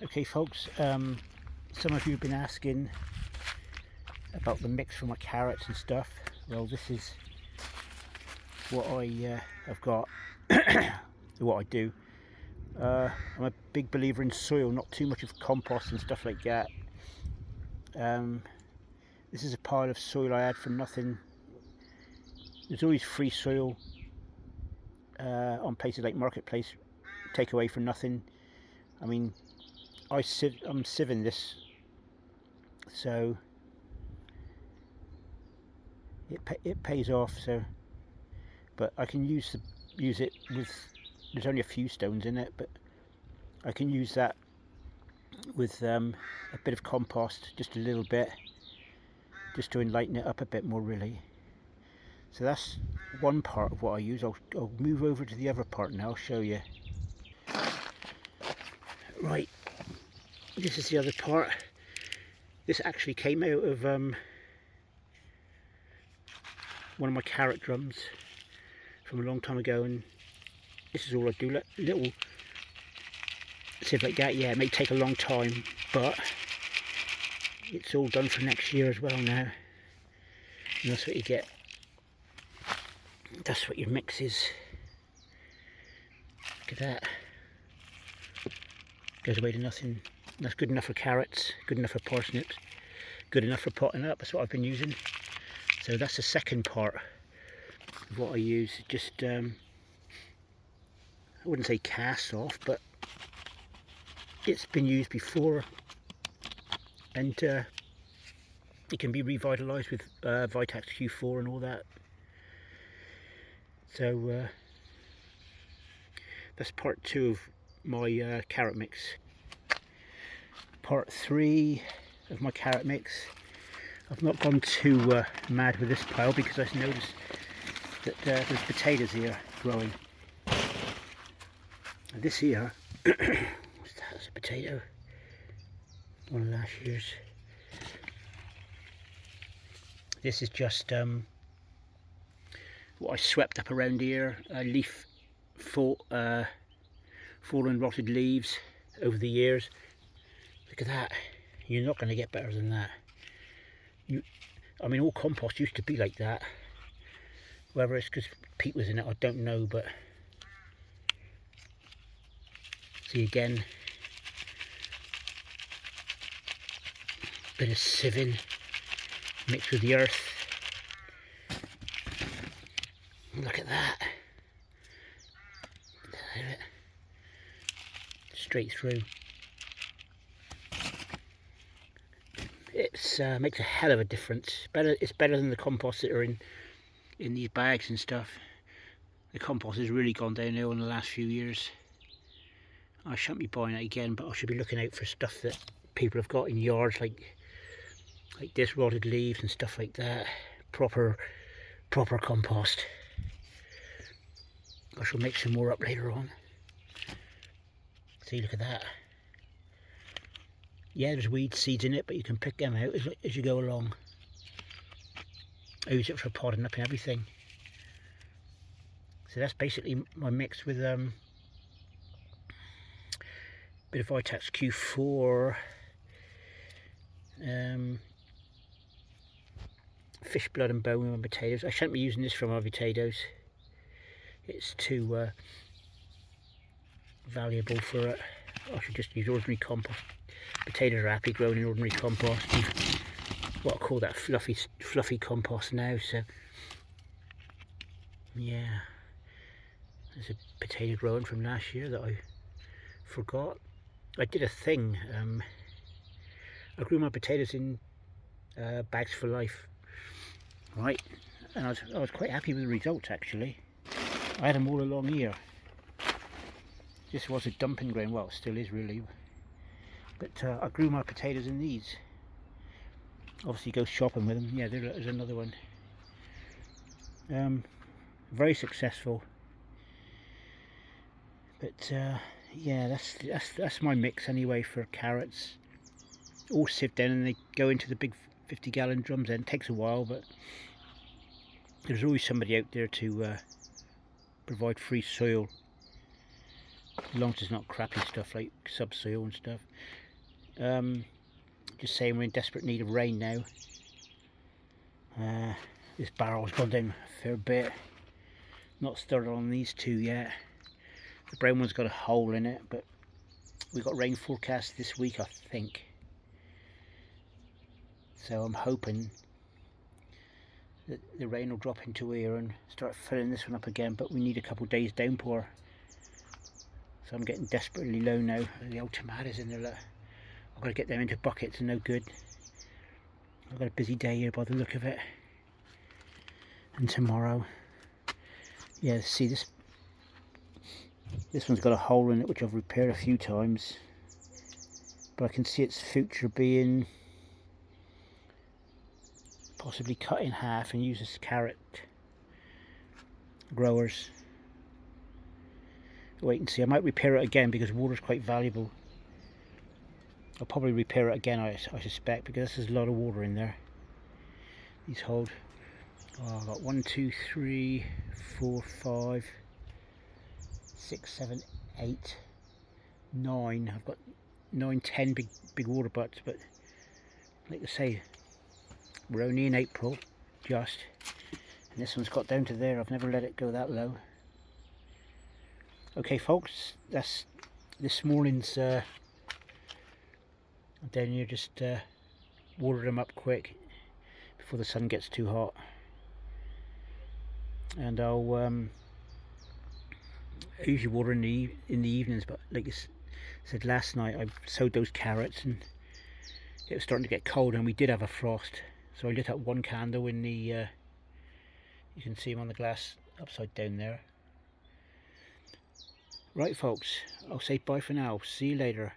Okay folks, some of you have been asking about the mix for my carrots and stuff. Well, this is what I have got, what I do. I'm a big believer in soil, not too much of compost and stuff like that. This is a pile of soil I had for nothing. There's always free soil on places like Marketplace, take away for nothing. I mean, I'm sieving this, so it pays off. So, but I can use it with. There's only a few stones in it, but I can use that with a bit of compost, just a little bit, just to enlighten it up a bit more, really. So that's one part of what I use. I'll move over to the other part now. I'll show you. Right. This is the other part. This actually came out of one of my carrot drums from a long time ago, and this is all I do. Little sieve like that. Yeah, it may take a long time, but it's all done for next year as well now. And that's what you get. That's what your mix is. Look at that. Goes away to nothing. That's good enough for carrots, good enough for parsnips, good enough for potting up. That's what I've been using. So that's the second part of what I use. Just I wouldn't say cast off, but it's been used before, and it can be revitalised with Vitax Q4 and all that. So that's part 2 of my carrot mix. Part 3 of my carrot mix. I've not gone too mad with this pile because I've noticed that there's potatoes here growing. And this here, what's that? That's a potato. One of last year's. This is just what I swept up around here. Leaf fallen rotted leaves over the years. Look at that. You're not going to get better than that. I mean, all compost used to be like that. Whether it's because peat was in it, I don't know, but see again, bit of sieving mixed with the earth. Look at that. Straight through. It's makes a hell of a difference. It's better than the compost that are in these bags and stuff. The compost has really gone downhill in the last few years. I shan't be buying it again, but I should be looking out for stuff that people have got in yards, like this, rotted leaves and stuff like that. Proper compost. I shall make some more up later on. See, look at that. Yeah, there's weed seeds in it, but you can pick them out as you go along. I use it for potting up and everything. So that's basically my mix with bit of Vitax Q4, fish blood and bone with my potatoes. I shan't be using this for my potatoes. It's too valuable for it. I should just use ordinary compost. Potatoes are happy growing in ordinary compost. What I call that fluffy compost now. So yeah, there's a potato growing from last year that I forgot. I did a thing. I grew my potatoes in bags for life, right? And I was quite happy with the results actually. I had them all along here. This was a dumping ground. Well, it still is really. But I grew my potatoes in these. Obviously go shopping with them. Yeah, there's another one. Very successful. But yeah, that's my mix anyway for carrots. All sieved down and they go into the big 50-gallon drums. Then it takes a while, but there's always somebody out there to provide free soil. as long as it's not crappy stuff like subsoil and stuff. Just saying, we're in desperate need of rain now. This barrel's gone down a fair bit. Not started on these two yet. The brown one's got a hole in it, but we got rain forecast this week, I think. So I'm hoping that the rain will drop into here and start filling this one up again, but we need a couple of days downpour. So I'm getting desperately low now. The old tomatoes in there, look. I've got to get them into buckets, are no good. I've got a busy day here by the look of it. And tomorrow, yeah, see this one's got a hole in it which I've repaired a few times, but I can see its future being possibly cut in half and used as carrot growers. Wait and see. I might repair it again because water is quite valuable. I'll probably repair it again, I suspect, because there's a lot of water in there. These hold, oh, I've got 1, 2, 3, 4, 5, 6, 7, 8, 9. I've got 9, 10 big water butts, but like I say, we're only in April, just, and this one's got down to there. I've never let it go that low. Okay, folks, that's this morning's. Down here, just water them up quick before the sun gets too hot, and I'll I usually water in the evenings, but like I said last night, I sowed those carrots and it was starting to get cold, and we did have a frost, so I lit up one candle in the you can see them on the glass upside down there. Right folks, I'll say bye for now. See you later.